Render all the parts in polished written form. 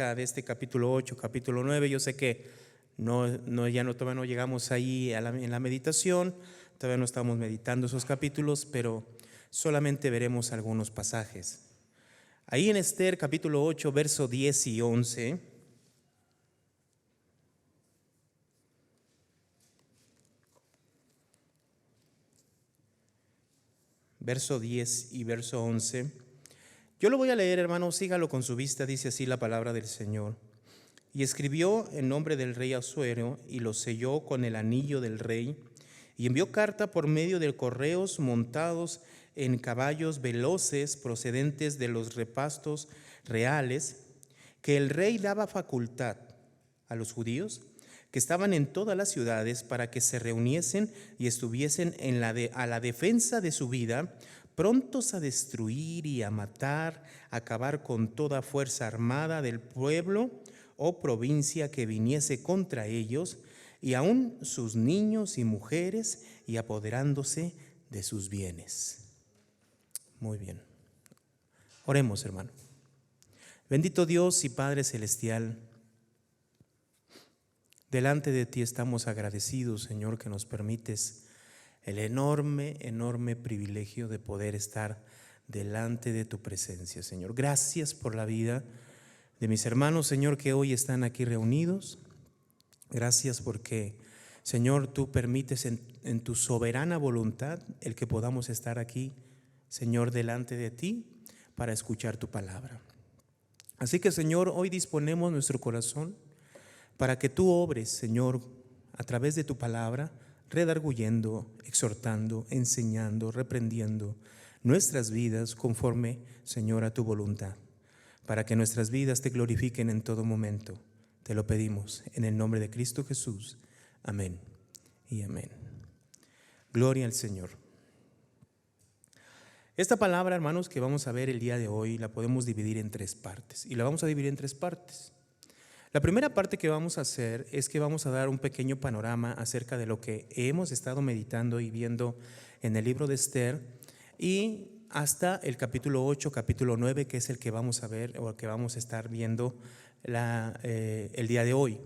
de este capítulo 8, capítulo 9. Yo sé que todavía no llegamos ahí en la meditación, todavía no estamos meditando esos capítulos, pero solamente veremos algunos pasajes. Ahí en Esther capítulo 8, verso 10 y 11. Verso 10 y verso 11. Yo lo voy a leer, hermano, sígalo con su vista, dice así la palabra del Señor. Y escribió en nombre del rey Asuero y lo selló con el anillo del rey y envió carta por medio de correos montados en caballos veloces procedentes de los repastos reales, que el rey daba facultad a los judíos que estaban en todas las ciudades para que se reuniesen y estuviesen a la defensa de su vida, prontos a destruir y a matar, a acabar con toda fuerza armada del pueblo o provincia que viniese contra ellos, y aun sus niños y mujeres, y apoderándose de sus bienes. Muy bien. Oremos, hermano. Bendito Dios y Padre Celestial, delante de ti estamos agradecidos, Señor, que nos permites el enorme privilegio de poder estar delante de tu presencia, Señor. Gracias por la vida de mis hermanos, Señor, que hoy están aquí reunidos. Gracias porque, Señor, tú permites en tu soberana voluntad el que podamos estar aquí, Señor, delante de ti para escuchar tu palabra. Así que, Señor, hoy disponemos nuestro corazón para que tú obres, Señor, a través de tu palabra, redarguyendo, exhortando, enseñando, reprendiendo nuestras vidas conforme, Señor, a tu voluntad, para que nuestras vidas te glorifiquen en todo momento. Te lo pedimos en el nombre de Cristo Jesús. Amén y amén. Gloria al Señor. Esta palabra, hermanos, que vamos a ver el día de hoy, la podemos dividir en tres partes, y la vamos a dividir en tres partes. La primera parte que vamos a hacer es que vamos a dar un pequeño panorama acerca de lo que hemos estado meditando y viendo en el libro de Esther, y hasta el capítulo 8, capítulo 9, que es el que vamos a ver o el que vamos a estar viendo el día de hoy.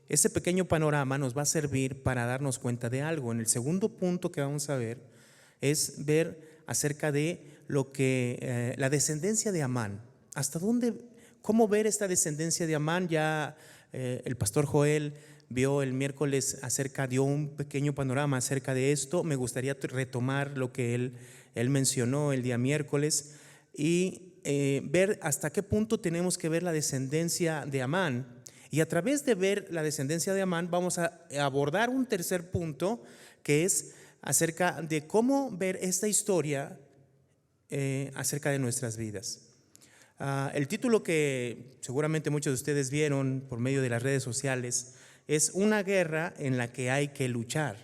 Ese pequeño panorama nos va a servir para darnos cuenta de algo. En el segundo punto que vamos a ver es ver acerca de lo que la descendencia de Amán, hasta dónde, cómo ver esta descendencia de Amán. Ya el pastor Joel vio el miércoles dio un pequeño panorama acerca de esto. Me gustaría retomar lo que él mencionó el día miércoles y ver hasta qué punto tenemos que ver la descendencia de Amán. Y a través de ver la descendencia de Amán vamos a abordar un tercer punto, que es acerca de cómo ver esta historia acerca de nuestras vidas. El título que seguramente muchos de ustedes vieron por medio de las redes sociales es Una guerra en la que hay que luchar.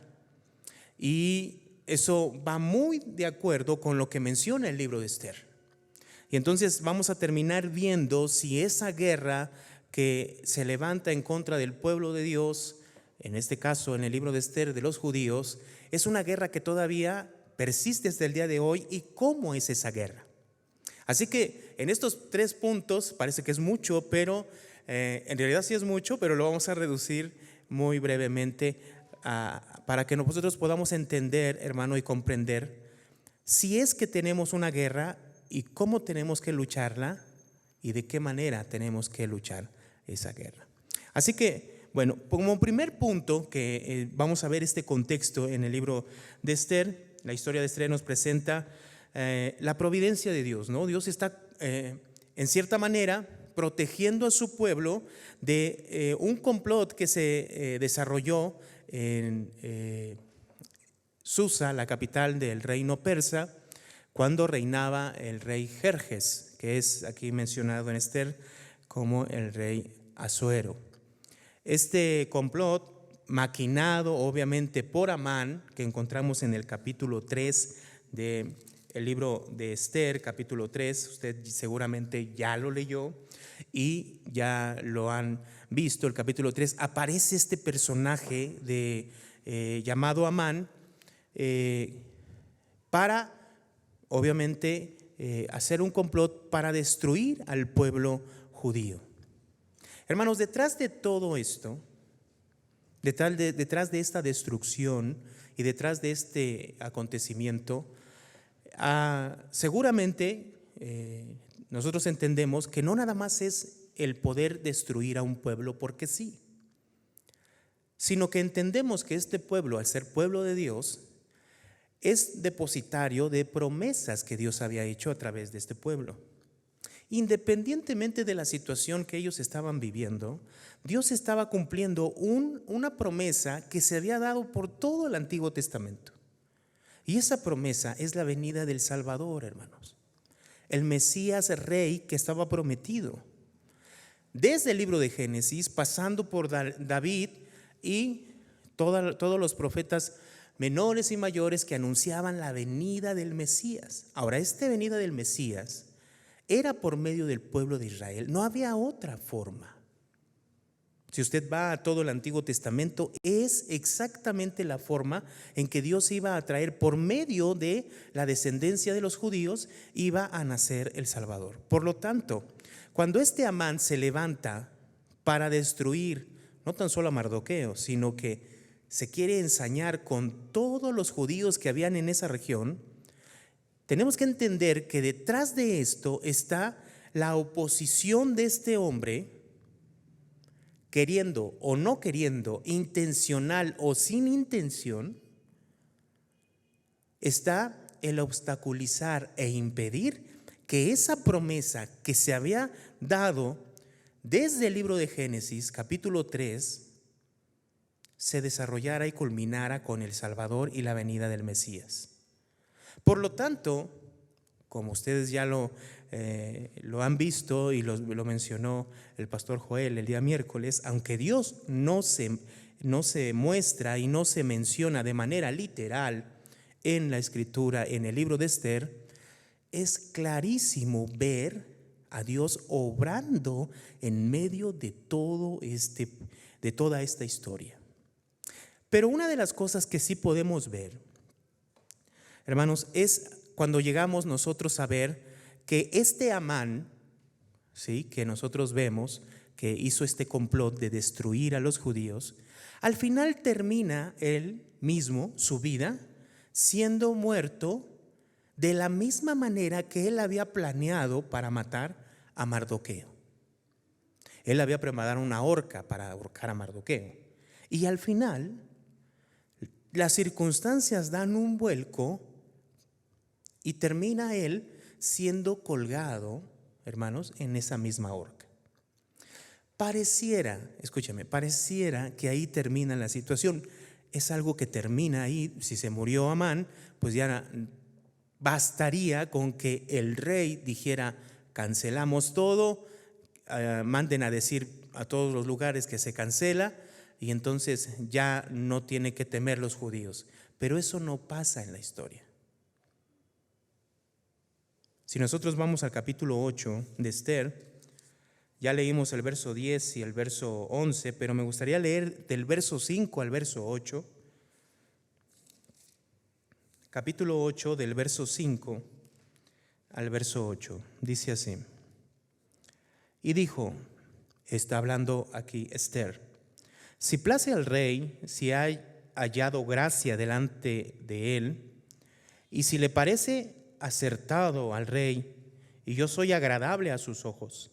Y eso va muy de acuerdo con lo que menciona el libro de Esther. Y entonces vamos a terminar viendo si esa guerra que se levanta en contra del pueblo de Dios, en este caso en el libro de Esther, de los judíos, es una guerra que todavía persiste hasta el día de hoy, y cómo es esa guerra. Así que en estos tres puntos parece que es mucho, pero en realidad sí es mucho, pero lo vamos a reducir muy brevemente para que nosotros podamos entender, hermano, y comprender si es que tenemos una guerra y cómo tenemos que lucharla y de qué manera tenemos que luchar esa guerra. Así que, bueno, como primer punto que vamos a ver este contexto en el libro de Esther. La historia de Esther nos presenta la providencia de Dios, ¿no? Dios está en cierta manera protegiendo a su pueblo de un complot que se desarrolló en Susa, la capital del reino persa, cuando reinaba el rey Jerjes, que es aquí mencionado en Esther como el rey Asuero. Este complot, maquinado obviamente por Amán, que encontramos en el capítulo 3 del libro de Esther, capítulo 3, usted seguramente ya lo leyó y ya lo han visto. El capítulo 3 aparece este personaje llamado Amán para obviamente hacer un complot para destruir al pueblo judío. Hermanos, detrás de todo esto, detrás de esta destrucción y detrás de este acontecimiento, seguramente nosotros entendemos que no nada más es el poder destruir a un pueblo porque sí, sino que entendemos que este pueblo, al ser pueblo de Dios, es depositario de promesas que Dios había hecho a través de este pueblo. Independientemente de la situación que ellos estaban viviendo, Dios estaba cumpliendo una promesa que se había dado por todo el Antiguo Testamento. Y esa promesa es la venida del Salvador, hermanos. El Mesías rey que estaba prometido. Desde el libro de Génesis, pasando por David y todos los profetas menores y mayores que anunciaban la venida del Mesías. Ahora, esta venida del Mesías era por medio del pueblo de Israel. No había otra forma. Si usted va a todo el Antiguo Testamento, es exactamente la forma en que Dios iba a traer por medio de la descendencia de los judíos, iba a nacer el Salvador. Por lo tanto, cuando este Amán se levanta para destruir no tan solo a Mardoqueo, sino que se quiere ensañar con todos los judíos que habían en esa región, tenemos que entender que detrás de esto está la oposición de este hombre, queriendo o no queriendo, intencional o sin intención, está el obstaculizar e impedir que esa promesa que se había dado desde el libro de Génesis, capítulo 3, se desarrollara y culminara con el Salvador y la venida del Mesías. Por lo tanto, como ustedes ya lo han visto y lo mencionó el pastor Joel el día miércoles, aunque Dios no se muestra y no se menciona de manera literal en la Escritura, en el libro de Esther, es clarísimo ver a Dios obrando en medio de toda esta historia. Pero una de las cosas que sí podemos ver, hermanos, es cuando llegamos nosotros a ver que este Amán, ¿sí?, que nosotros vemos que hizo este complot de destruir a los judíos, al final termina él mismo su vida siendo muerto de la misma manera que él había planeado para matar a Mardoqueo. Él había preparado una horca para ahorcar a Mardoqueo. Y al final, las circunstancias dan un vuelco y termina él siendo colgado, hermanos, en esa misma horca. Pareciera que ahí termina la situación. Es algo que termina ahí. Si se murió Amán, pues ya bastaría con que el rey dijera: cancelamos todo, manden a decir a todos los lugares que se cancela, y entonces ya no tiene que temer los judíos. Pero eso no pasa en la historia. Si nosotros vamos al capítulo 8 de Esther, ya leímos el verso 10 y el verso 11, pero me gustaría leer del verso 5 al verso 8. Capítulo 8, del verso 5 al verso 8, dice así: y dijo, está hablando aquí Esther, si place al rey, si hay hallado gracia delante de él, y si le parece acertado al rey, y yo soy agradable a sus ojos,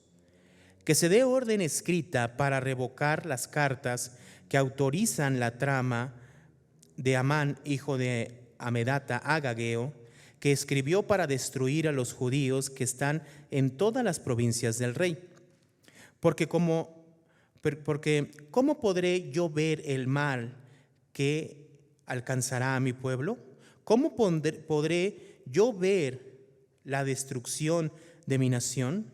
que se dé orden escrita para revocar las cartas que autorizan la trama de Amán, hijo de Amedata, Agageo, que escribió para destruir a los judíos que están en todas las provincias del rey. Porque ¿cómo podré yo ver el mal que alcanzará a mi pueblo? ¿Cómo podré yo ver la destrucción de mi nación?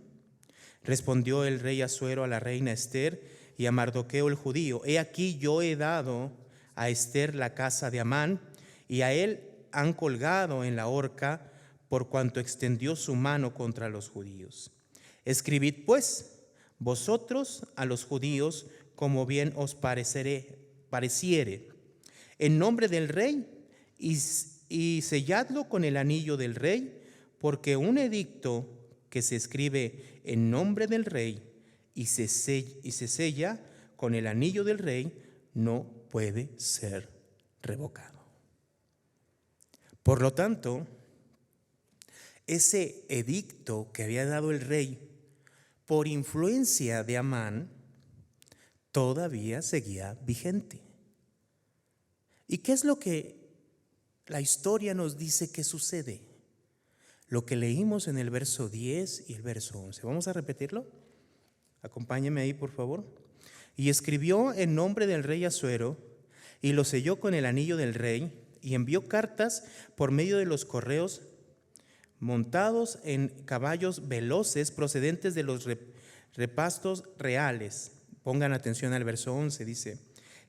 Respondió el rey Asuero a la reina Esther y a Mardoqueo el judío: he aquí, yo he dado a Esther la casa de Amán, y a él han colgado en la horca por cuanto extendió su mano contra los judíos. Escribid pues vosotros a los judíos como bien os pareciere, en nombre del rey, y selladlo con el anillo del rey, porque un edicto que se escribe en nombre del rey y se sella con el anillo del rey, no puede ser revocado. Por lo tanto, ese edicto que había dado el rey por influencia de Amán todavía seguía vigente. ¿Y qué es lo que la historia nos dice que sucede? Lo que leímos en el verso 10 y el verso 11. ¿Vamos a repetirlo? Acompáñeme ahí, por favor. Y escribió en nombre del rey Asuero y lo selló con el anillo del rey y envió cartas por medio de los correos montados en caballos veloces procedentes de los repastos reales. Pongan atención al verso 11, dice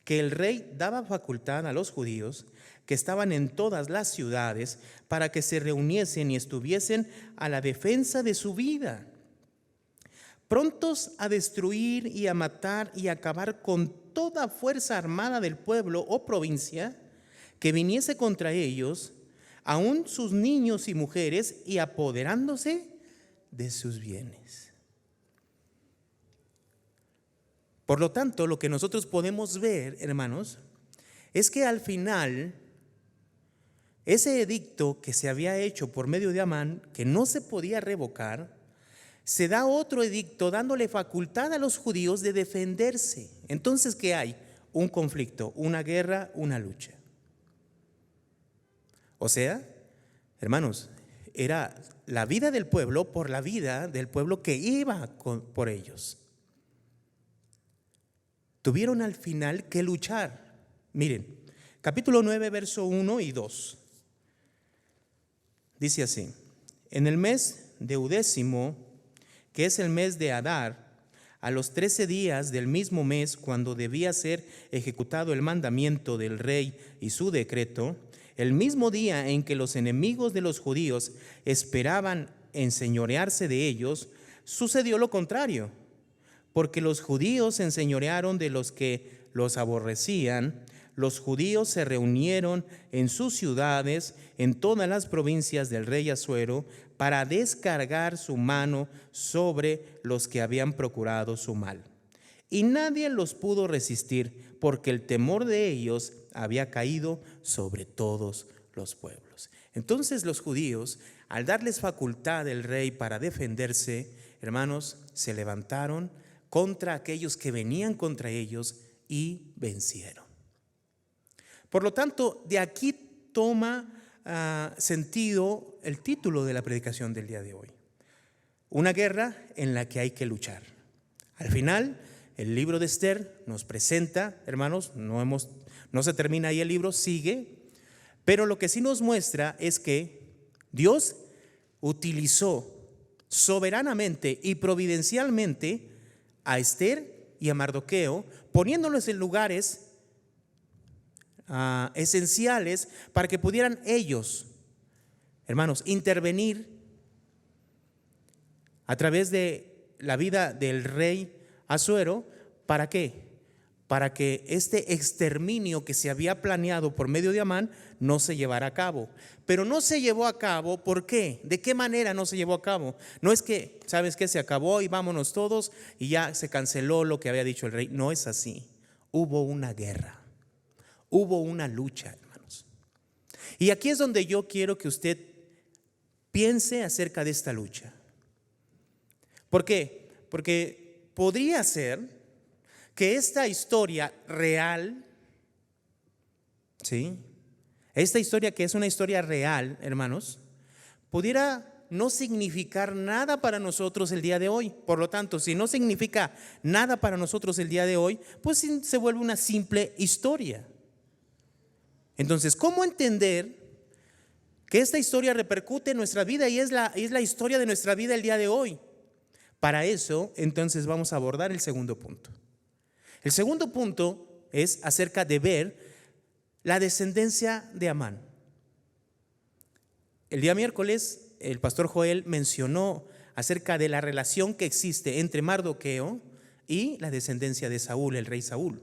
que el rey daba facultad a los judíos que estaban en todas las ciudades para que se reuniesen y estuviesen a la defensa de su vida, prontos a destruir y a matar y a acabar con toda fuerza armada del pueblo o provincia que viniese contra ellos, aun sus niños y mujeres, y apoderándose de sus bienes. Por lo tanto, lo que nosotros podemos ver, hermanos, es que al final ese edicto que se había hecho por medio de Amán, que no se podía revocar, se da otro edicto dándole facultad a los judíos de defenderse. Entonces, ¿qué hay? Un conflicto, una guerra, una lucha. O sea, hermanos, era la vida del pueblo por la vida del pueblo que iba por ellos. Tuvieron al final que luchar. Miren, capítulo 9, verso 1 y 2. Dice así: en el mes de 11º, que es el mes de Adar, a los 13 días del mismo mes, cuando debía ser ejecutado el mandamiento del rey y su decreto, el mismo día en que los enemigos de los judíos esperaban enseñorearse de ellos, sucedió lo contrario, porque los judíos se enseñorearon de los que los aborrecían. Los judíos se reunieron en sus ciudades, en todas las provincias del rey Asuero, para descargar su mano sobre los que habían procurado su mal. Y nadie los pudo resistir, porque el temor de ellos había caído sobre todos los pueblos. Entonces los judíos, al darles facultad del rey para defenderse, hermanos, se levantaron contra aquellos que venían contra ellos y vencieron. Por lo tanto, de aquí toma sentido el título de la predicación del día de hoy: una guerra en la que hay que luchar. Al final, el libro de Esther nos presenta, hermanos, no se termina ahí el libro, sigue, pero lo que sí nos muestra es que Dios utilizó soberanamente y providencialmente a Esther y a Mardoqueo, poniéndolos en lugares esenciales para que pudieran ellos, hermanos, intervenir a través de la vida del rey Asuero. ¿Para qué? Para que este exterminio que se había planeado por medio de Amán no se llevara a cabo. Pero no se llevó a cabo, ¿por qué? ¿De qué manera no se llevó a cabo? No es que, ¿sabes qué? Se acabó y vámonos todos y ya se canceló lo que había dicho el rey. No es así. Hubo una guerra. Hubo una lucha, hermanos. Y aquí es donde yo quiero que usted piense acerca de esta lucha. ¿Por qué? Porque podría ser que esta historia real, ¿sí? Esta historia que es una historia real, hermanos, pudiera no significar nada para nosotros el día de hoy. Por lo tanto, si no significa nada para nosotros el día de hoy, pues se vuelve una simple historia. Entonces, ¿cómo entender que esta historia repercute en nuestra vida y es la historia de nuestra vida el día de hoy? Para eso, entonces, vamos a abordar el segundo punto. El segundo punto es acerca de ver la descendencia de Amán. El día miércoles, el pastor Joel mencionó acerca de la relación que existe entre Mardoqueo y la descendencia de Saúl, el rey Saúl.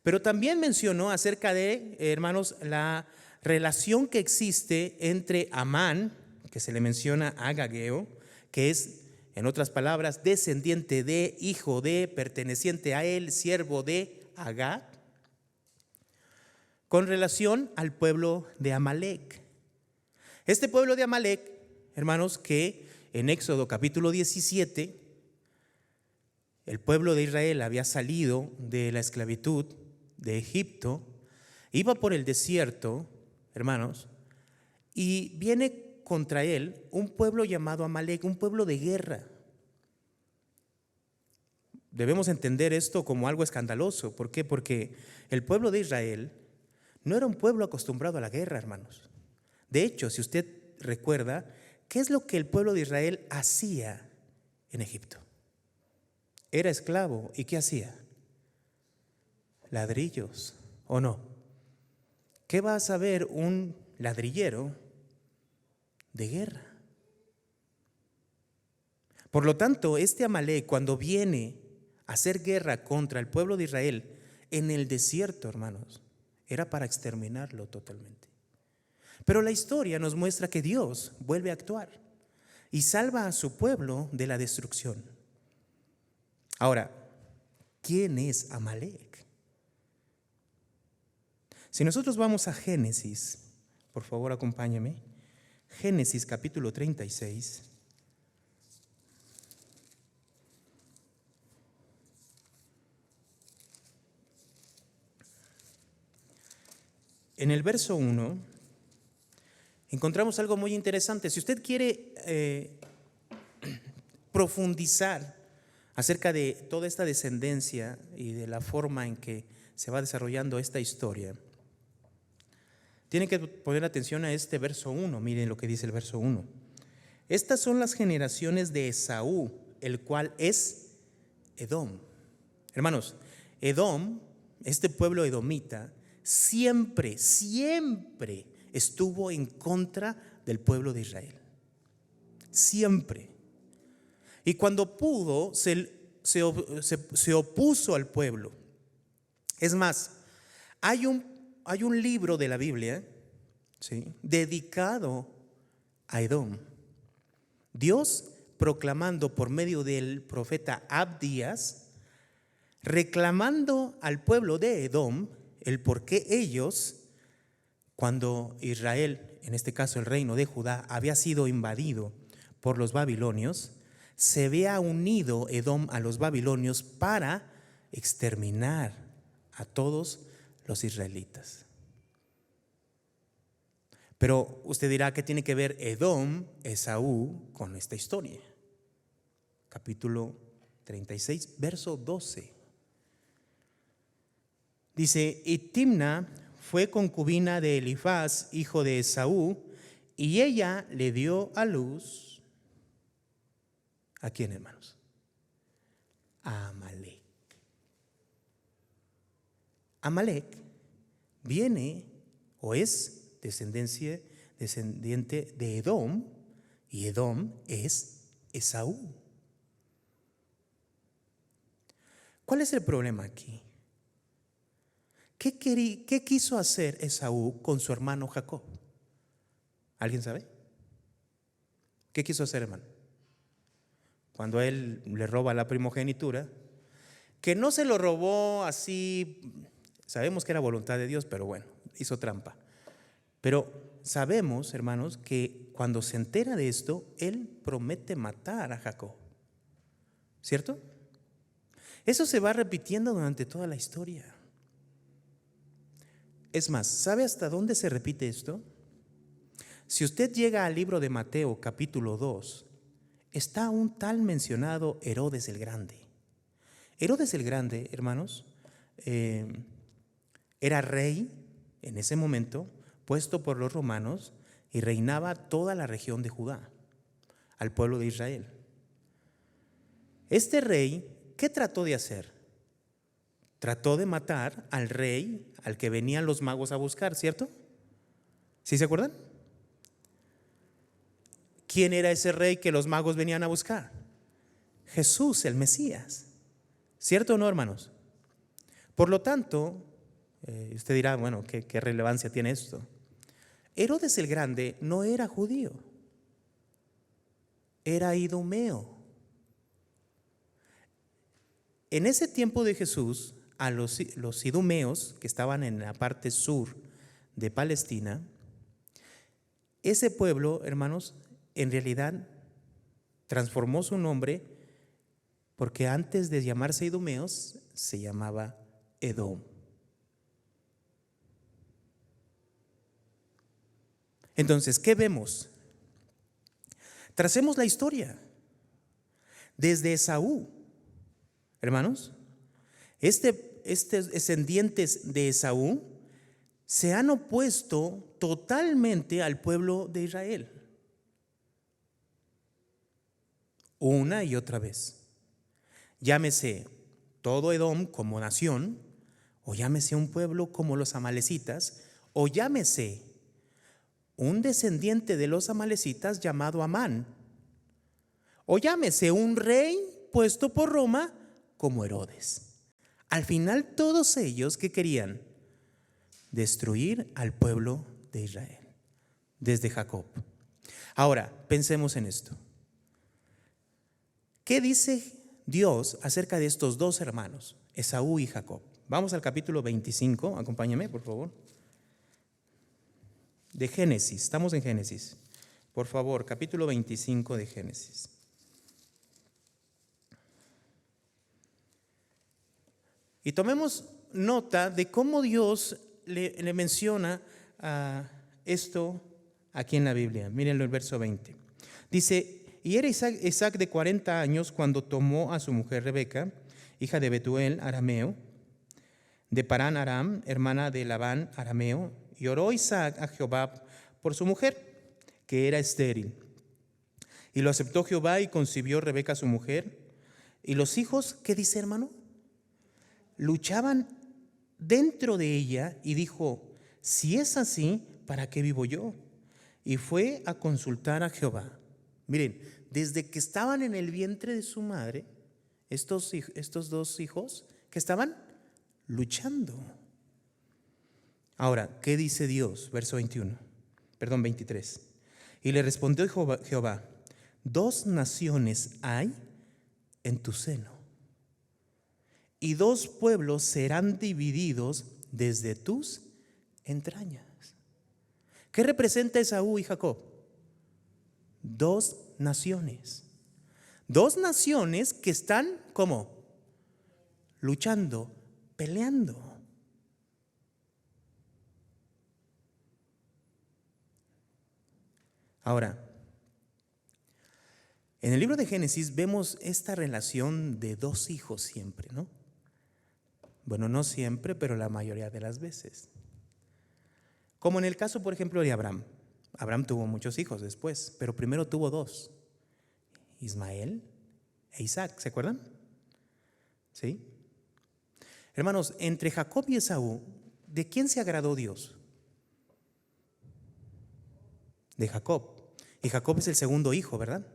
Pero también mencionó acerca de, hermanos, la relación que existe entre Amán, que se le menciona a Agageo, que es en otras palabras, descendiente de, hijo de, perteneciente a él, siervo de Agag, con relación al pueblo de Amalec. Este pueblo de Amalec, hermanos, que en Éxodo capítulo 17, el pueblo de Israel había salido de la esclavitud de Egipto, iba por el desierto, hermanos, y viene contra él un pueblo llamado Amalec, un pueblo de guerra. Debemos entender esto como algo escandaloso. ¿Por qué? Porque el pueblo de Israel no era un pueblo acostumbrado a la guerra, hermanos. De hecho, si usted recuerda, ¿qué es lo que el pueblo de Israel hacía en Egipto? Era esclavo. ¿Y qué hacía? Ladrillos, ¿o no? ¿Qué va a saber un ladrillero de guerra? Por lo tanto, este Amalec, cuando viene a hacer guerra contra el pueblo de Israel en el desierto, hermanos, era para exterminarlo totalmente. Pero la historia nos muestra que Dios vuelve a actuar y salva a su pueblo de la destrucción. Ahora, ¿quién es Amalec? Si nosotros vamos a Génesis, por favor acompáñame, Génesis capítulo 36. En el verso 1 encontramos algo muy interesante. Si usted quiere profundizar acerca de toda esta descendencia y de la forma en que se va desarrollando esta historia, tiene que poner atención a este verso 1. Miren lo que dice el verso 1. Estas son las generaciones de Esaú, el cual es Edom. Hermanos, Edom, este pueblo edomita, siempre estuvo en contra del pueblo de Israel. Siempre. Y cuando pudo, se opuso al pueblo. Es más, hay un libro de la Biblia, ¿sí?, dedicado a Edom. Dios proclamando por medio del profeta Abdías, reclamando al pueblo de Edom el por qué ellos, cuando Israel, en este caso el reino de Judá, había sido invadido por los babilonios, se había unido Edom a los babilonios para exterminar a todos los israelitas. Pero usted dirá, ¿qué tiene que ver Edom, Esaú, con esta historia? Capítulo 36, verso 12. Dice: y Timna fue concubina de Elifaz, hijo de Esaú, y ella le dio a luz, ¿a quién, hermanos? A Amalec. Amalec viene o es descendiente de Edom, y Edom es Esaú. ¿Cuál es el problema aquí? ¿Qué quiso hacer Esaú con su hermano Jacob? ¿Alguien sabe? ¿Qué quiso hacer, hermano? Cuando a él le roba la primogenitura, que no se lo robó así, sabemos que era voluntad de Dios, pero bueno, hizo trampa. Pero sabemos, hermanos, que cuando se entera de esto, él promete matar a Jacob, ¿cierto? Eso se va repitiendo durante toda la historia. Es más, ¿sabe hasta dónde se repite esto? Si usted llega al libro de Mateo capítulo 2, está un tal mencionado Herodes el Grande. Herodes el Grande, hermanos, era rey en ese momento, puesto por los romanos, y reinaba toda la región de Judá, al pueblo de Israel. Este rey, ¿qué trató de hacer? Trató de matar al rey al que venían los magos a buscar, ¿cierto? ¿Sí se acuerdan? ¿Quién era ese rey que los magos venían a buscar? Jesús, el Mesías. ¿Cierto o no, hermanos? Por lo tanto, usted dirá, bueno, ¿qué relevancia tiene esto? Herodes el Grande no era judío, era idumeo. En ese tiempo de Jesús, a los idumeos que estaban en la parte sur de Palestina, ese pueblo, hermanos, en realidad transformó su nombre porque antes de llamarse idumeos se llamaba Edom. Entonces, ¿qué vemos? Tracemos la historia desde Esaú, hermanos. Estos descendientes de Esaú se han opuesto totalmente al pueblo de Israel, una y otra vez. Llámese todo Edom como nación, o llámese un pueblo como los amalecitas, o llámese un descendiente de los amalecitas llamado Amán, o llámese un rey puesto por Roma como Herodes. Al final todos ellos que querían destruir al pueblo de Israel, desde Jacob. Ahora, pensemos en esto. ¿Qué dice Dios acerca de estos dos hermanos, Esaú y Jacob? Vamos al capítulo 25, acompáñame por favor. De Génesis, estamos en Génesis. Por favor, capítulo 25 de Génesis. Y tomemos nota de cómo Dios le menciona esto aquí en la Biblia. Mírenlo el verso 20. Dice, y era Isaac de 40 años cuando tomó a su mujer Rebeca, hija de Betuel, arameo, de Parán Aram, hermana de Labán, arameo, y oró Isaac a Jehová por su mujer, que era estéril. Y lo aceptó Jehová y concibió Rebeca su mujer. Y los hijos, ¿qué dice, hermano? Luchaban dentro de ella y dijo, si es así, ¿para qué vivo yo? Y fue a consultar a Jehová. Miren, desde que estaban en el vientre de su madre, estos dos hijos que estaban luchando. Ahora, ¿qué dice Dios? Verso 23. Y le respondió Jehová, 2 naciones hay en tu seno, y 2 pueblos serán divididos desde tus entrañas. ¿Qué representa Esaú y Jacob? 2 naciones. 2 naciones que están, ¿cómo? Luchando, peleando. Ahora, en el libro de Génesis vemos esta relación de 2 hijos siempre, ¿no? Bueno, no siempre, pero la mayoría de las veces. Como en el caso, por ejemplo, de Abraham. Abraham tuvo muchos hijos después, pero primero tuvo 2, Ismael e Isaac, ¿se acuerdan? ¿Sí? Hermanos, entre Jacob y Esaú, ¿de quién se agradó Dios? De Jacob. Y Jacob es el segundo hijo, ¿verdad?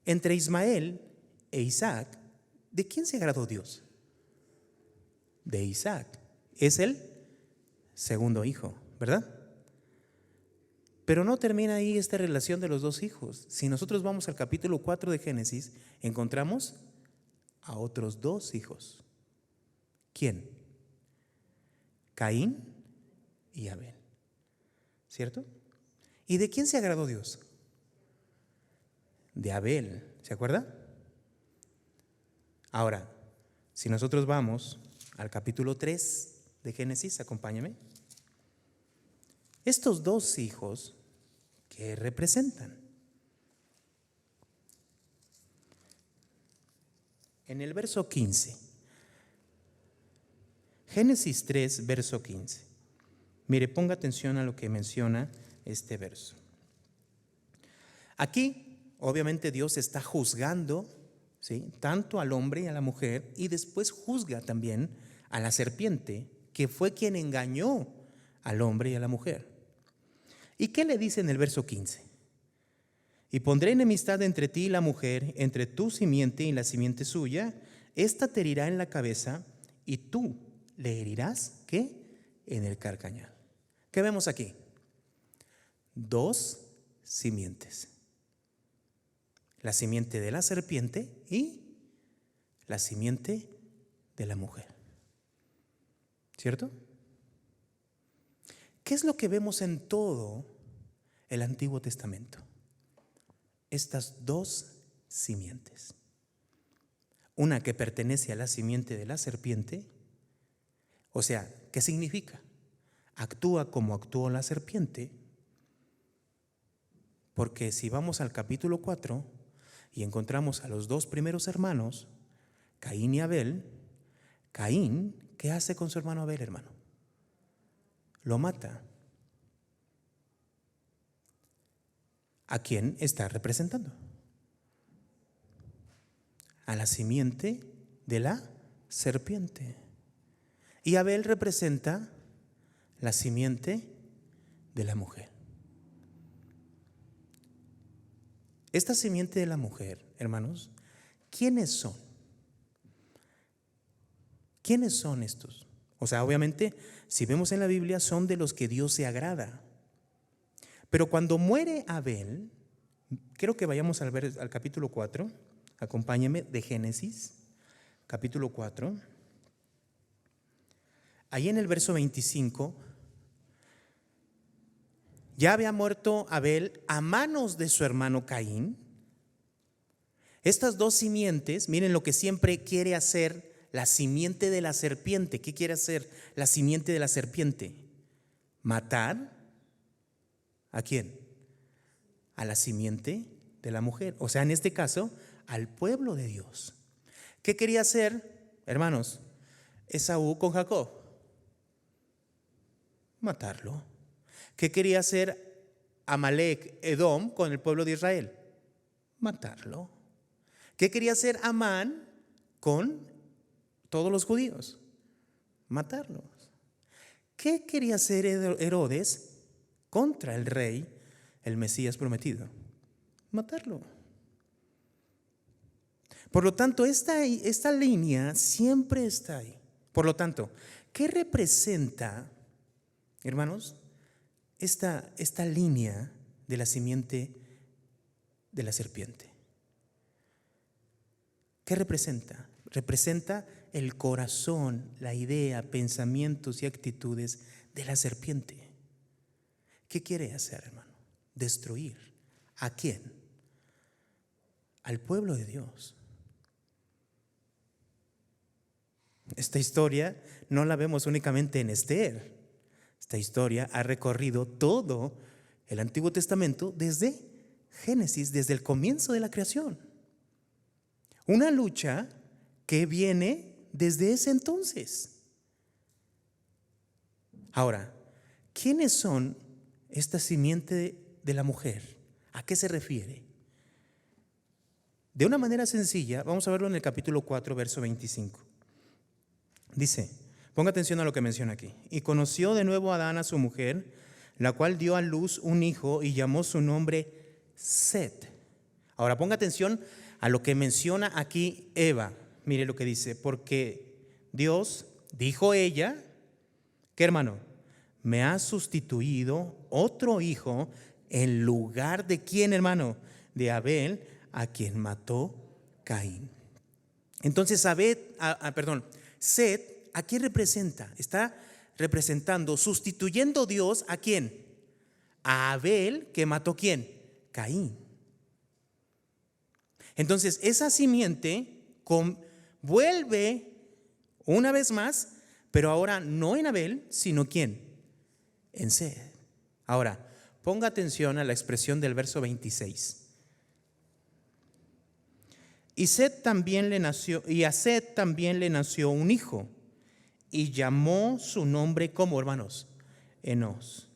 Entre Ismael e Isaac, ¿de quién se agradó Dios? De Isaac. Es el segundo hijo, ¿verdad? Pero no termina ahí esta relación de los 2 hijos. Si nosotros vamos al capítulo 4 de Génesis, encontramos a otros 2 hijos. ¿Quién? Caín y Abel. ¿Cierto? ¿Y de quién se agradó Dios? De Abel, ¿se acuerda? Ahora, si nosotros vamos al capítulo 3 de Génesis, acompáñame. Estos 2 hijos, ¿qué representan? En el verso 15, Génesis 3, verso 15. Mire, ponga atención a lo que menciona este verso. Aquí, obviamente, Dios está juzgando, ¿sí?, tanto al hombre y a la mujer, y después juzga también a la serpiente, que fue quien engañó al hombre y a la mujer. ¿Y qué le dice en el verso 15? Y pondré enemistad entre ti y la mujer, entre tu simiente y la simiente suya. Esta te herirá en la cabeza y tú le herirás, ¿qué? En el carcañal. ¿Qué vemos aquí? 2 simientes. La simiente de la serpiente y la simiente de la mujer. ¿Cierto? ¿Qué es lo que vemos en todo el Antiguo Testamento? Estas dos simientes. Una que pertenece a la simiente de la serpiente. O sea, ¿qué significa? Actúa como actuó la serpiente. Porque si vamos al capítulo 4 y encontramos a los dos primeros hermanos, Caín y Abel, Caín, ¿qué hace con su hermano Abel, hermano? Lo mata. ¿A quién está representando? A la simiente de la serpiente. Y Abel representa la simiente de la mujer. Esta simiente de la mujer, hermanos, ¿quiénes son? ¿Quiénes son estos? O sea, obviamente, si vemos en la Biblia, son de los que Dios se agrada. Pero cuando muere Abel, quiero que vayamos al capítulo 4, acompáñenme, de Génesis, capítulo 4. Ahí en el verso 25, ya había muerto Abel a manos de su hermano Caín. Estas dos simientes, miren lo que siempre quiere hacer la simiente de la serpiente. ¿Qué quiere hacer la simiente de la serpiente? Matar. ¿A quién? A la simiente de la mujer. O sea, en este caso, al pueblo de Dios. ¿Qué quería hacer, hermanos, Esaú con Jacob? Matarlo. ¿Qué quería hacer Amalek, Edom, con el pueblo de Israel? Matarlo. ¿Qué quería hacer Amán con todos los judíos? Matarlos. ¿Qué quería hacer Herodes contra el rey, el Mesías prometido? Matarlo. Por lo tanto, esta línea siempre está ahí. Por lo tanto, ¿qué representa, hermanos, esta línea de la simiente de la serpiente? ¿Qué representa? Representa el corazón, la idea, pensamientos y actitudes de la serpiente. ¿Qué quiere hacer, hermano? Destruir. ¿A quién? Al pueblo de Dios. Esta historia no la vemos únicamente en Esther. Esta historia ha recorrido todo el Antiguo Testamento desde Génesis, desde el comienzo de la creación. Una lucha que viene desde ese entonces. Ahora, ¿quiénes son esta simiente de la mujer? ¿A qué se refiere? De una manera sencilla, vamos a verlo en el capítulo 4, verso 25. Dice, ponga atención a lo que menciona aquí. Y conoció de nuevo Adán a su mujer, la cual dio a luz un hijo y llamó su nombre Set. Ahora ponga atención a lo que menciona aquí Eva. Mire lo que dice, porque Dios, dijo ella, ¿qué, hermano? Me ha sustituido otro hijo en lugar de ¿quién, hermano? De Abel, a quien mató Caín. Entonces Set, ¿a quién representa? Está representando, sustituyendo Dios ¿a quién? A Abel, que mató ¿quién? Caín. Entonces esa simiente vuelve una vez más, pero ahora no en Abel, sino ¿quién? En Set. Ahora, ponga atención a la expresión del verso 26. Y a Set también le nació un hijo, y llamó su nombre, ¿cómo, hermanos? Enos.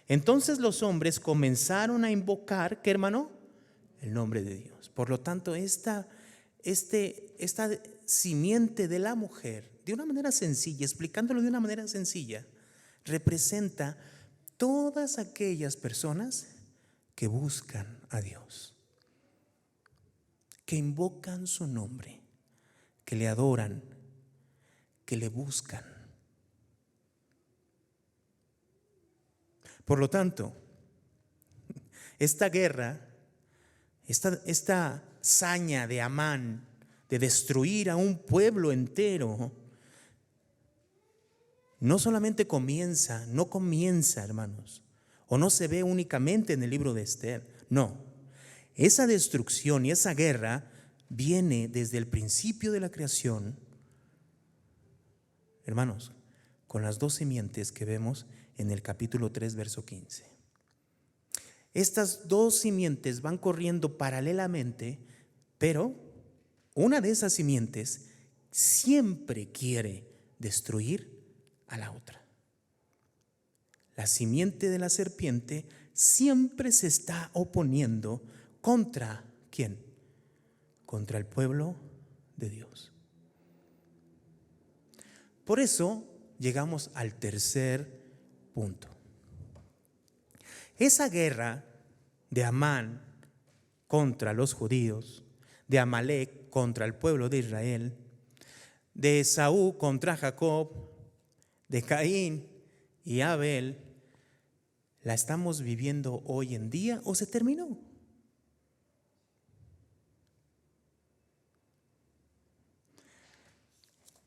Entonces los hombres comenzaron a invocar, ¿qué, hermano? El nombre de Dios. Por lo tanto, esta simiente de la mujer, de una manera sencilla, explicándolo de una manera sencilla, representa todas aquellas personas que buscan a Dios, que invocan su nombre, que le adoran, que le buscan. Por lo tanto, esta guerra, esta saña de Amán de destruir a un pueblo entero, no solamente no comienza, hermanos, o no se ve únicamente en el libro de Esther. No, esa destrucción y esa guerra viene desde el principio de la creación, hermanos, con las 2 simientes que vemos en el capítulo 3, verso 15. Estas 2 simientes van corriendo paralelamente, pero una de esas simientes siempre quiere destruir a la otra. La simiente de la serpiente siempre se está oponiendo contra ¿quién? Contra el pueblo de Dios. Por eso llegamos al tercer punto. Esa guerra de Amán contra los judíos, de Amalek contra el pueblo de Israel, de Esaú contra Jacob, de Caín y Abel, ¿la estamos viviendo hoy en día o se terminó?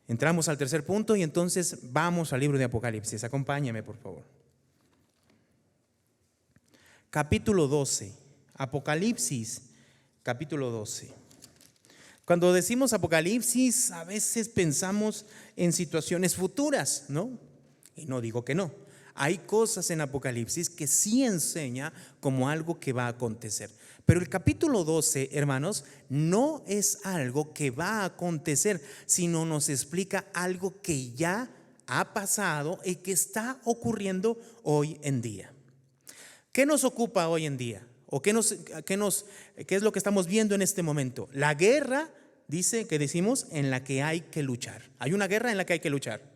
Entramos al tercer punto y entonces vamos al libro de Apocalipsis. Acompáñame, por favor. Capítulo 12. Apocalipsis, capítulo 12. Cuando decimos Apocalipsis, a veces pensamos en situaciones futuras, ¿no? Y no digo que no. Hay cosas en Apocalipsis que sí enseña como algo que va a acontecer. Pero el capítulo 12, hermanos, no es algo que va a acontecer, sino nos explica algo que ya ha pasado y que está ocurriendo hoy en día. ¿Qué nos ocupa hoy en día? ¿O qué es lo que estamos viendo en este momento? La guerra, decimos, en la que hay que luchar. Hay una guerra en la que hay que luchar.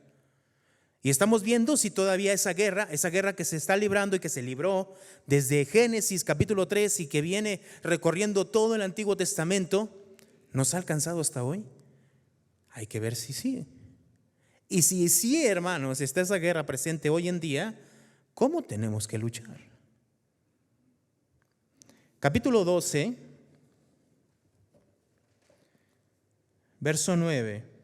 Y estamos viendo si todavía esa guerra que se está librando y que se libró desde Génesis capítulo 3 y que viene recorriendo todo el Antiguo Testamento, ¿nos ha alcanzado hasta hoy? Hay que ver si sí. Y si sí, hermanos, está esa guerra presente hoy en día, ¿cómo tenemos que luchar? Capítulo 12, verso 9.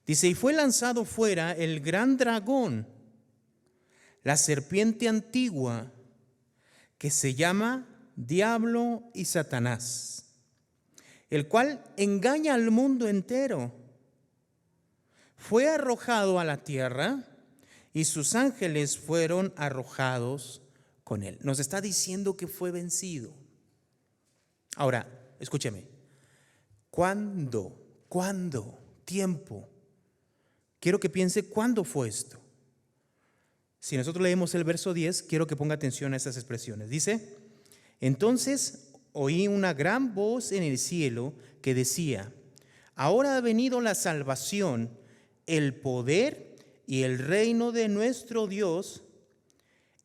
Dice, y fue lanzado fuera el gran dragón, la serpiente antigua, que se llama Diablo y Satanás, el cual engaña al mundo entero. Fue arrojado a la tierra y sus ángeles fueron arrojados con él. Nos está diciendo que fue vencido. Ahora, escúcheme. ¿Cuándo? Tiempo. Quiero que piense cuándo fue esto. Si nosotros leemos el verso 10, quiero que ponga atención a estas expresiones. Dice, entonces oí una gran voz en el cielo que decía, ahora ha venido la salvación, el poder y el reino de nuestro Dios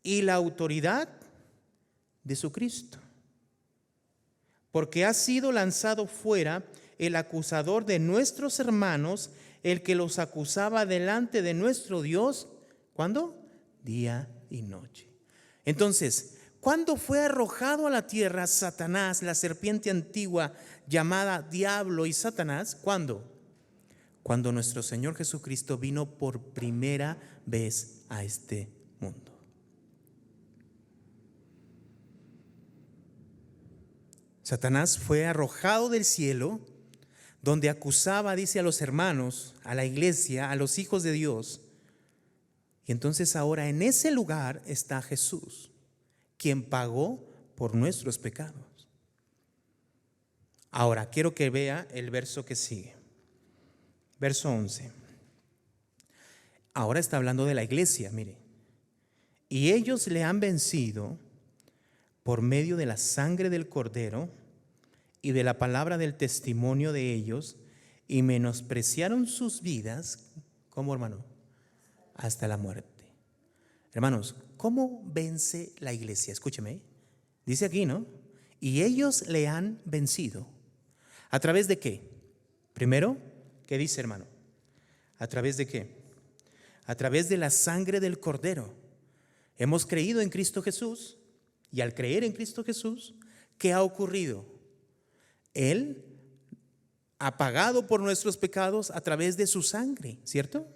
y la autoridad de su Cristo. Porque ha sido lanzado fuera el acusador de nuestros hermanos, el que los acusaba delante de nuestro Dios, ¿cuándo? Día y noche. Entonces, ¿cuándo fue arrojado a la tierra Satanás, la serpiente antigua llamada Diablo y Satanás? ¿Cuándo? Cuando nuestro Señor Jesucristo vino por primera vez a este mundo. Satanás fue arrojado del cielo, donde acusaba, dice, a los hermanos, a la iglesia, a los hijos de Dios. Y entonces ahora en ese lugar está Jesús, quien pagó por nuestros pecados. Ahora quiero que vea el verso que sigue. Verso 11. Ahora está hablando de la iglesia, mire. Y ellos le han vencido por medio de la sangre del Cordero y de la palabra del testimonio de ellos, y menospreciaron sus vidas, ¿cómo, hermano? Hasta la muerte. Hermanos, ¿cómo vence la iglesia? Escúcheme, dice aquí, ¿no? Y ellos le han vencido. ¿A través de qué? Primero, ¿qué dice, hermano? ¿A través de qué? A través de la sangre del Cordero. Hemos creído en Cristo Jesús, y al creer en Cristo Jesús, ¿qué ha ocurrido? Él ha pagado por nuestros pecados a través de su sangre, ¿cierto?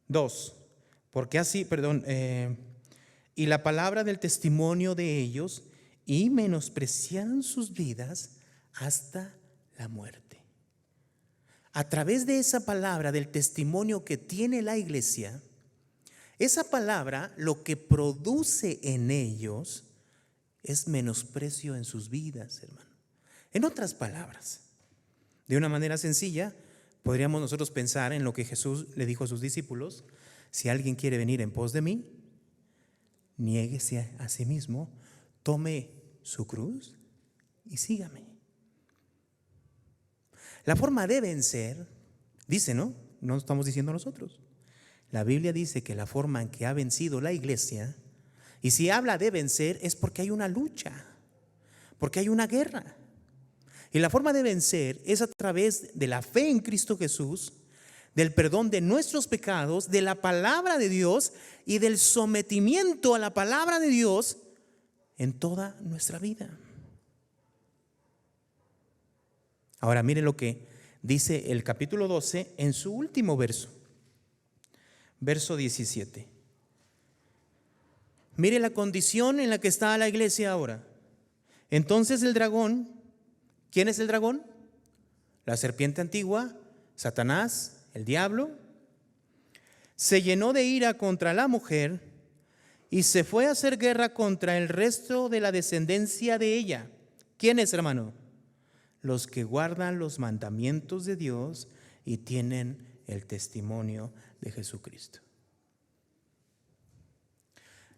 2, porque así, y la palabra del testimonio de ellos, y menospreciaron sus vidas hasta la muerte. A través de esa palabra del testimonio que tiene la iglesia, esa palabra lo que produce en ellos es menosprecio en sus vidas, hermano. En otras palabras, de una manera sencilla, podríamos nosotros pensar en lo que Jesús le dijo a sus discípulos: si alguien quiere venir en pos de mí, niéguese a sí mismo, tome su cruz y sígame. La forma de vencer, dice, ¿no? No estamos diciendo nosotros. La Biblia dice que la forma en que ha vencido la iglesia, y si habla de vencer es porque hay una lucha, porque hay una guerra. Y la forma de vencer es a través de la fe en Cristo Jesús, del perdón de nuestros pecados, de la palabra de Dios y del sometimiento a la palabra de Dios en toda nuestra vida. Ahora mire lo que dice el capítulo 12 en su último verso, verso 17. Mire la condición en la que está la iglesia ahora. Entonces el dragón, ¿quién es el dragón? La serpiente antigua, Satanás, el diablo, se llenó de ira contra la mujer y se fue a hacer guerra contra el resto de la descendencia de ella. ¿Quién es, hermano? Los que guardan los mandamientos de Dios y tienen el testimonio de Jesucristo.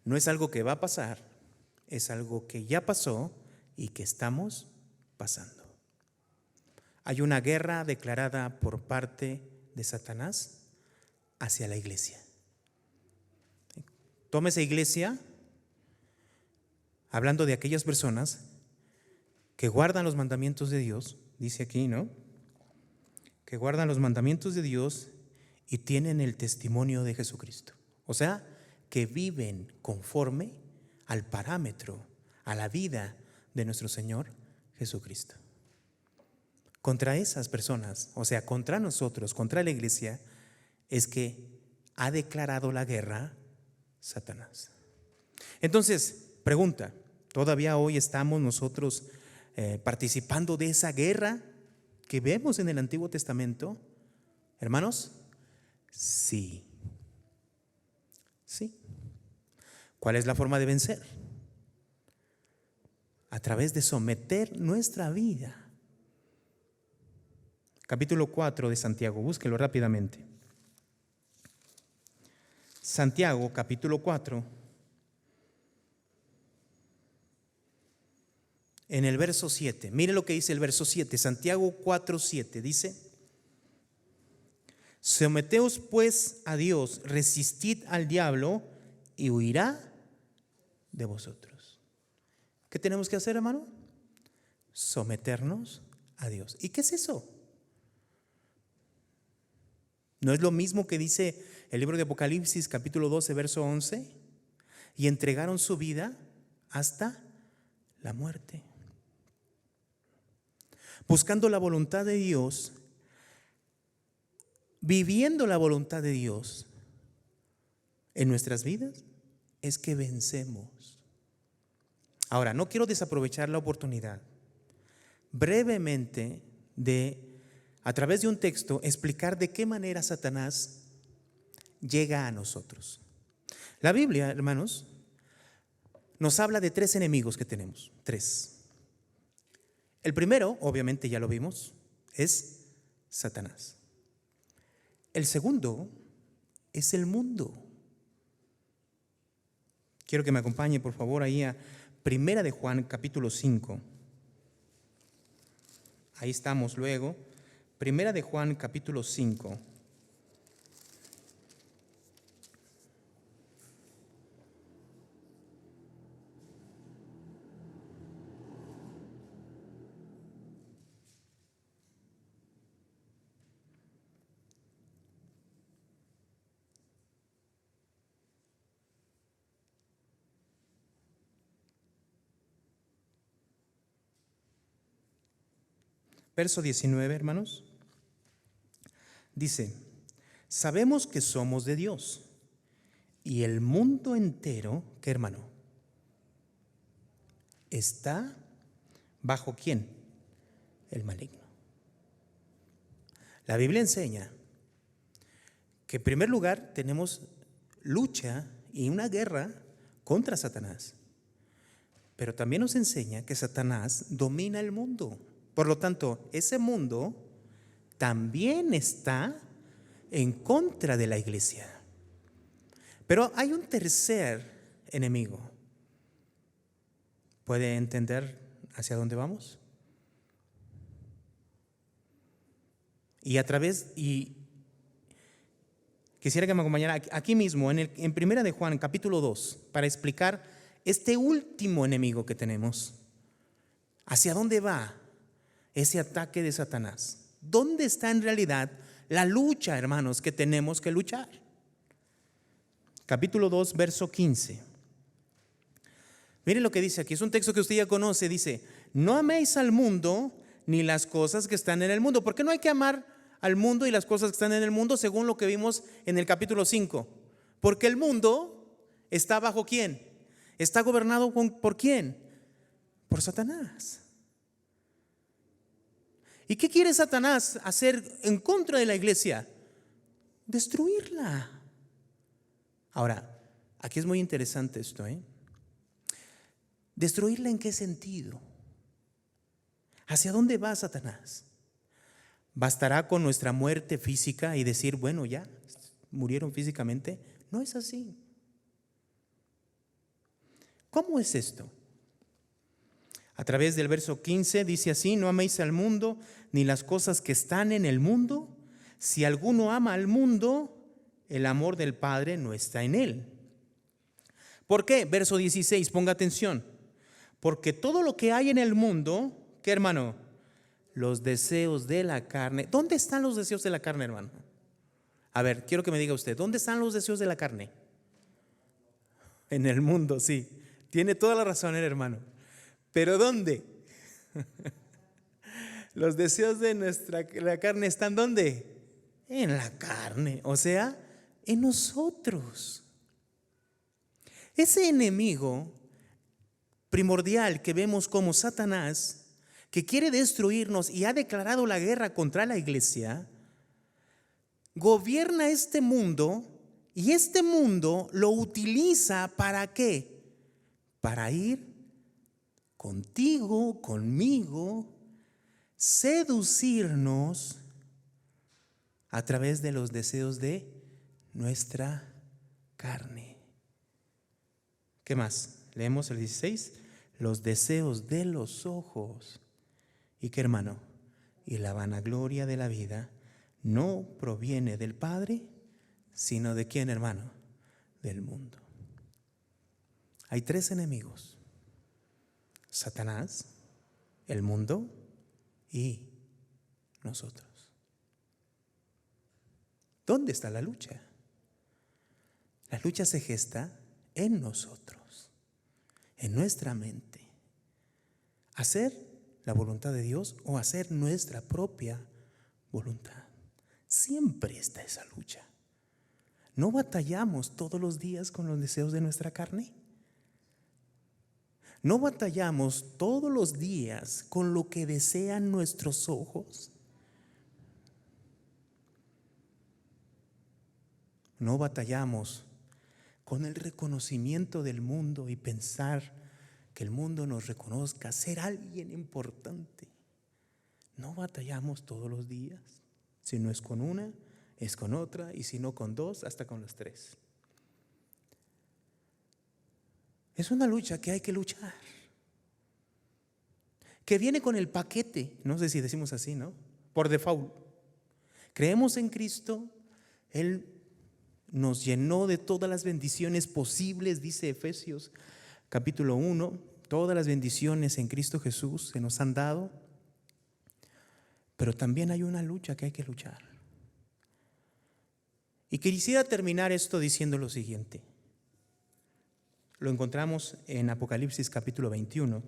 No es algo que va a pasar, es algo que ya pasó y que estamos pasando. Hay una guerra declarada por parte de Satanás hacia la iglesia. Toma esa iglesia, hablando de aquellas personas que guardan los mandamientos de Dios, dice aquí, ¿no? Que guardan los mandamientos de Dios y tienen el testimonio de Jesucristo. O sea, que viven conforme al parámetro, a la vida de nuestro Señor Jesucristo. Contra esas personas, o sea, contra nosotros, contra la iglesia, es que ha declarado la guerra Satanás. Entonces, pregunta, ¿todavía hoy estamos nosotros participando de esa guerra que vemos en el Antiguo Testamento? Hermanos, sí. Sí. ¿Cuál es la forma de vencer? A través de someter nuestra vida. Capítulo 4 de Santiago, búsquelo rápidamente. Santiago, capítulo 4. En el verso 7, mire lo que dice el verso 7, Santiago 4:7, dice: someteos pues a Dios, resistid al diablo y huirá de vosotros. ¿Qué tenemos que hacer, hermano? Someternos a Dios. ¿Y qué es eso? ¿No es lo mismo que dice el libro de Apocalipsis, capítulo 12, verso 11? Y entregaron su vida hasta la muerte, buscando la voluntad de Dios, viviendo la voluntad de Dios en nuestras vidas, es que vencemos. Ahora, no quiero desaprovechar la oportunidad brevemente de, a través de un texto, explicar de qué manera Satanás llega a nosotros. La Biblia, hermanos, nos habla de 3 enemigos que tenemos, 3. El primero, obviamente ya lo vimos, es Satanás. El segundo es el mundo. Quiero que me acompañe, por favor, ahí a Primera de Juan, capítulo 5. Ahí estamos luego. Primera de Juan, capítulo 5. verso 19, hermanos, dice: sabemos que somos de Dios y el mundo entero, ¿qué, hermano? Está bajo ¿quién? El maligno. La Biblia enseña que en primer lugar tenemos lucha y una guerra contra Satanás, pero también nos enseña que Satanás domina el mundo. Por lo tanto, ese mundo también está en contra de la iglesia. Pero hay un tercer enemigo. ¿Puede entender hacia dónde vamos? Y quisiera que me acompañara aquí mismo, en Primera de Juan, capítulo 2, para explicar este último enemigo que tenemos. ¿Hacia dónde va ese ataque de Satanás? ¿Dónde está en realidad la lucha, hermanos, que tenemos que luchar? Capítulo 2, verso 15. Miren lo que dice aquí, es un texto que usted ya conoce, dice: no améis al mundo ni las cosas que están en el mundo. ¿Por qué no hay que amar al mundo y las cosas que están en el mundo según lo que vimos en el capítulo 5? Porque el mundo está bajo ¿quién? Está gobernado ¿por quién? Por Satanás. ¿Y qué quiere Satanás hacer en contra de la iglesia? Destruirla. Ahora, aquí es muy interesante esto, ¿Destruirla en qué sentido? ¿Hacia dónde va Satanás? ¿Bastará con nuestra muerte física y decir, bueno, ya murieron físicamente? No es así. ¿Cómo es esto? A través del verso 15 dice así: no améis al mundo ni las cosas que están en el mundo. Si alguno ama al mundo, el amor del Padre no está en él. ¿Por qué? Verso 16, ponga atención. Porque todo lo que hay en el mundo, ¿qué, hermano? Los deseos de la carne. ¿Dónde están los deseos de la carne, hermano? A ver, quiero que me diga usted, ¿dónde están los deseos de la carne? En el mundo, sí. Tiene toda la razón, hermano. ¿Pero dónde? Los deseos de la carne están ¿dónde? En la carne, o sea, en nosotros. Ese enemigo primordial que vemos como Satanás, que quiere destruirnos y ha declarado la guerra contra la iglesia, gobierna este mundo y este mundo lo utiliza ¿para qué? Para ir contigo, conmigo, seducirnos a través de los deseos de nuestra carne. ¿Qué más? Leemos el 16. Los deseos de los ojos. ¿Y qué, hermano? Y la vanagloria de la vida no proviene del Padre, sino de ¿quién, hermano? Del mundo. Hay tres enemigos: Satanás, el mundo y nosotros. ¿Dónde está la lucha? La lucha se gesta en nosotros, en nuestra mente. Hacer la voluntad de Dios o hacer nuestra propia voluntad. Siempre está esa lucha. ¿No batallamos todos los días con los deseos de nuestra carne? ¿No batallamos todos los días con lo que desean nuestros ojos? ¿No batallamos con el reconocimiento del mundo y pensar que el mundo nos reconozca, ser alguien importante? ¿No batallamos todos los días? Si no es con una, es con otra, y si no con dos, hasta con las tres. Es una lucha que hay que luchar, que viene con el paquete, no sé si decimos así, ¿no? Por default. Creemos en Cristo, Él nos llenó de todas las bendiciones posibles, dice Efesios capítulo 1, todas las bendiciones en Cristo Jesús se nos han dado, pero también hay una lucha que hay que luchar. Y quisiera terminar esto diciendo lo siguiente. Lo encontramos en Apocalipsis capítulo 21.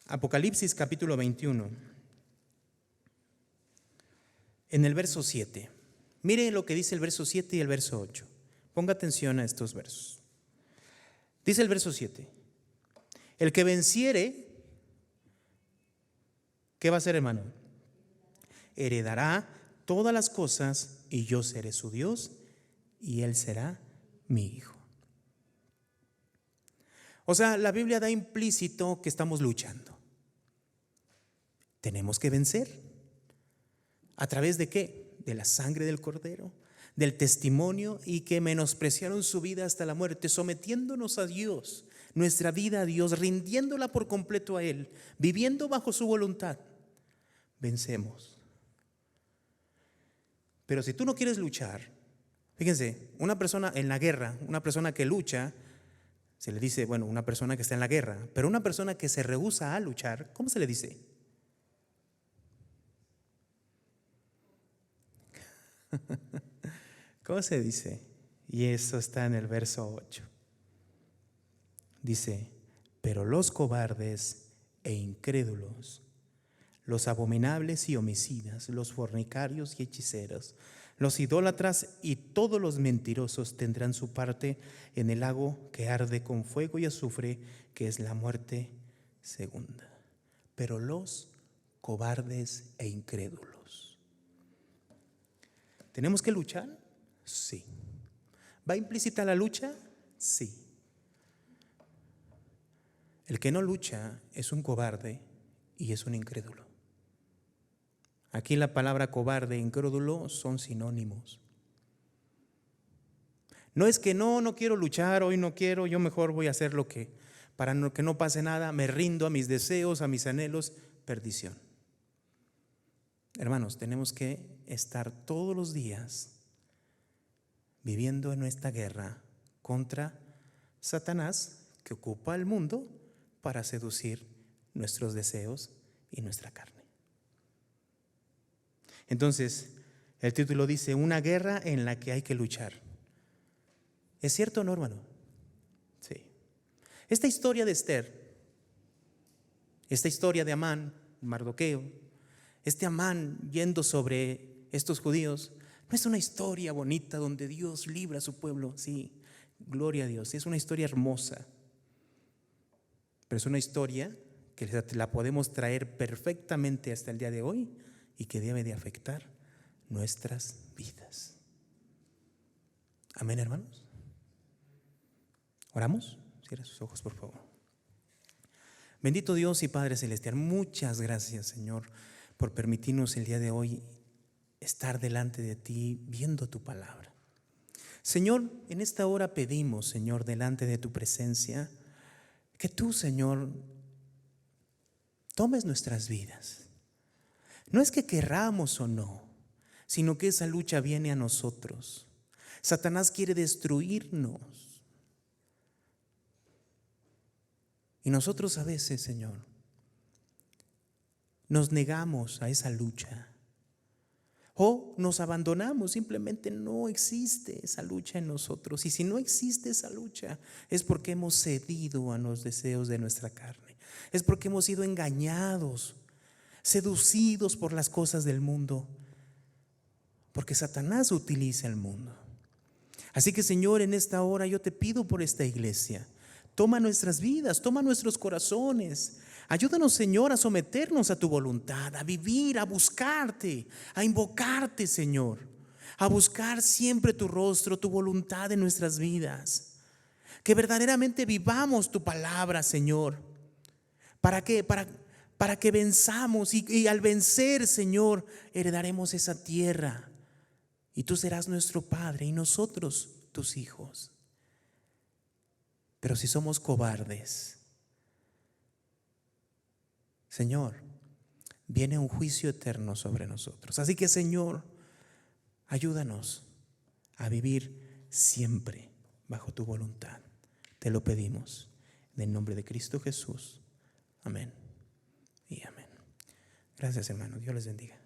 Apocalipsis capítulo 21, en el verso 7. Mire lo que dice el verso 7 y el verso 8. Ponga atención a estos versos. Dice el verso 7: el que venciere, ¿qué va a hacer, hermano? Heredará todas las cosas, y yo seré su Dios y él será mi hijo. O sea, la Biblia da implícito que estamos luchando. Tenemos que vencer. ¿A través de qué? De la sangre del Cordero, del testimonio, y que menospreciaron su vida hasta la muerte, sometiéndonos a Dios, nuestra vida a Dios, rindiéndola por completo a Él, viviendo bajo su voluntad. Vencemos. Pero si tú no quieres luchar, fíjense, una persona en la guerra, una persona que lucha, se le dice, bueno, una persona que está en la guerra, pero una persona que se rehúsa a luchar, ¿cómo se le dice? ¿Cómo se dice? Y eso está en el verso 8. Dice: pero los cobardes e incrédulos, los abominables y homicidas, los fornicarios y hechiceros, los idólatras y todos los mentirosos tendrán su parte en el lago que arde con fuego y azufre, que es la muerte segunda. Pero los cobardes e incrédulos. ¿Tenemos que luchar? Sí. ¿Va implícita la lucha? Sí. El que no lucha es un cobarde y es un incrédulo. Aquí la palabra cobarde e incrédulo son sinónimos. No es que no quiero luchar, hoy no quiero, yo mejor voy a hacer lo que, para que no pase nada, me rindo a mis deseos, a mis anhelos, perdición. Hermanos, tenemos que estar todos los días viviendo en esta guerra contra Satanás, que ocupa el mundo para seducir nuestros deseos y nuestra carne. Entonces, el título dice: una guerra en la que hay que luchar. ¿Es cierto o no, hermano? Sí. Esta historia de Esther, esta historia de Amán, Mardoqueo, este Amán yendo sobre estos judíos, no es una historia bonita donde Dios libra a su pueblo. Sí, gloria a Dios, es una historia hermosa. Pero es una historia que la podemos traer perfectamente hasta el día de hoy y que debe de afectar nuestras vidas. Amén, hermanos. ¿Oramos? Cierra sus ojos, por favor. Bendito Dios y Padre Celestial, muchas gracias, Señor, por permitirnos el día de hoy estar delante de ti viendo tu palabra. Señor, en esta hora pedimos, Señor, delante de tu presencia, que tú, Señor, tomes nuestras vidas. No es que querramos o no, sino que esa lucha viene a nosotros. Satanás quiere destruirnos. Y nosotros a veces, Señor, nos negamos a esa lucha. O nos abandonamos, simplemente no existe esa lucha en nosotros. Y si no existe esa lucha, es porque hemos cedido a los deseos de nuestra carne. Es porque hemos sido engañados, seducidos por las cosas del mundo. Porque Satanás utiliza el mundo. Así que, Señor, en esta hora yo te pido por esta iglesia. Toma nuestras vidas, toma nuestros corazones. Ayúdanos, Señor, a someternos a tu voluntad, a vivir, a buscarte, a invocarte, Señor, a buscar siempre tu rostro, tu voluntad en nuestras vidas. Que verdaderamente vivamos tu palabra, Señor. ¿Para qué? Para que venzamos y al vencer, Señor, heredaremos esa tierra. Y tú serás nuestro Padre y nosotros tus hijos. Pero si somos cobardes, Señor, viene un juicio eterno sobre nosotros. Así que, Señor, ayúdanos a vivir siempre bajo tu voluntad. Te lo pedimos en el nombre de Cristo Jesús. Amén y amén. Gracias, hermano. Dios les bendiga.